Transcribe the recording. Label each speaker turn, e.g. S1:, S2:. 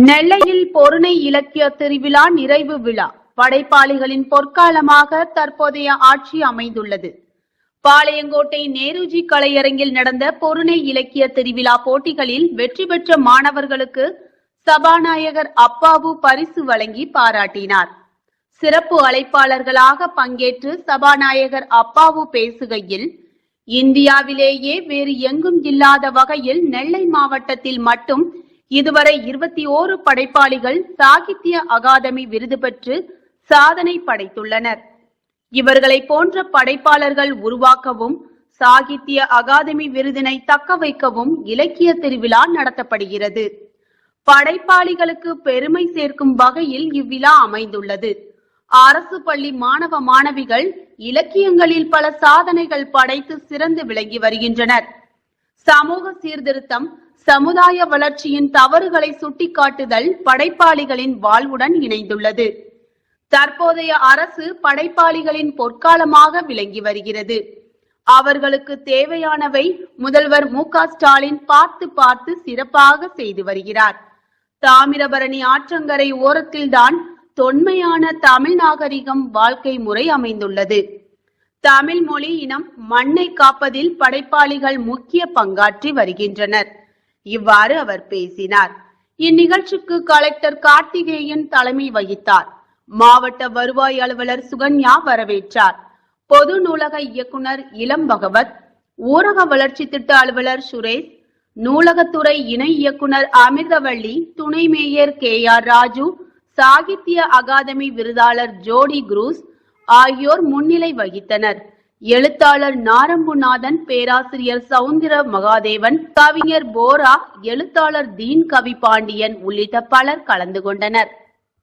S1: நெல்லையில் பொருணை இலக்கிய திருவிழா நிறைவு விழா. படைப்பாளிகளின் பொற்காலமாக தற்போதைய ஆட்சி அமைந்துள்ளது. பாளையங்கோட்டை நேருஜி கலையரங்கில் நடந்த பொருணை இலக்கிய திருவிழா போட்டிகளில் வெற்றி பெற்ற மாணவர்களுக்கு சபாநாயகர் அப்பாவு பரிசு வழங்கி பாராட்டினார். சிறப்பு அழைப்பாளர்களாக பங்கேற்று சபாநாயகர் அப்பாவு பேசுகையில், இந்தியாவிலேயே வேறு எங்கும் இல்லாத வகையில் நெல்லை மாவட்டத்தில் மட்டும் இதுவரை 21 படைப்பாளிகள் சாகித்ய அகாதமி விருது பெற்று சாதனை படைத்துள்ளனர். இவர்களை போன்ற படைப்பாளர்கள் உருவாக்கவும் சாகித்ய அகாதமி விருதினை தக்க வைக்கவும் இலக்கிய திருவிழா நடத்தப்படுகிறது. படைப்பாளிகளுக்கு பெருமை சேர்க்கும் வகையில் இவ்விழா அமைந்துள்ளது. அரசு பள்ளி மாணவ மாணவிகள் இலக்கியங்களில் பல சாதனைகள் படைத்து சிறந்து விளங்கி வருகின்றனர். சமூக சீர்திருத்தம், சமுதாய வளர்ச்சியின் தவறுகளை சுட்டிக்காட்டுதல் படைப்பாளிகளின் வாழ்வுடன் இணைந்துள்ளது. தற்போதைய அரசு படைப்பாளிகளின் பொற்காலமாக விளங்கி வருகிறது. அவர்களுக்கு தேவையானவை முதல்வர் மு.க.ஸ்டாலின் பார்த்து சிறப்பாக செய்து வருகிறார். தாமிரபரணி ஆற்றங்கரை ஓரத்தில்தான் தொன்மையான தமிழ் நாகரிகம் வாழ்க்கை முறை அமைந்துள்ளது. தமிழ் மொழி இனம் மண்ணை காப்பதில் படைப்பாளிகள் முக்கிய பங்காற்றி வருகின்றனர். இவ்வாறு அவர் பேசினார். இந்நிகழ்ச்சிக்கு கலெக்டர் கார்த்திகேயன் தலைமை வகித்தார். மாவட்ட வருவாய் அலுவலர் சுகன்யா வரவேற்றார். பொது நூலக இயக்குனர் இளம் பகவத், ஊரக வளர்ச்சி திட்ட அலுவலர் சுரேஷ், நூலகத்துறை இணை இயக்குனர் அமிர்தவள்ளி, துணை மேயர் KR ராஜு, சாகித்ய அகாதமி விருதாளர் ஜோடி குரூஸ் ஆகியோர் முன்னிலை வகித்தனர். எழுத்தாளர் நாரம்புநாதன், பேராசிரியர் சவுந்தர மகாதேவன், கவிஞர் போரா, எழுத்தாளர் தீன் கவி பாண்டியன் உள்ளிட்ட பலர் கலந்து கொண்டனர்.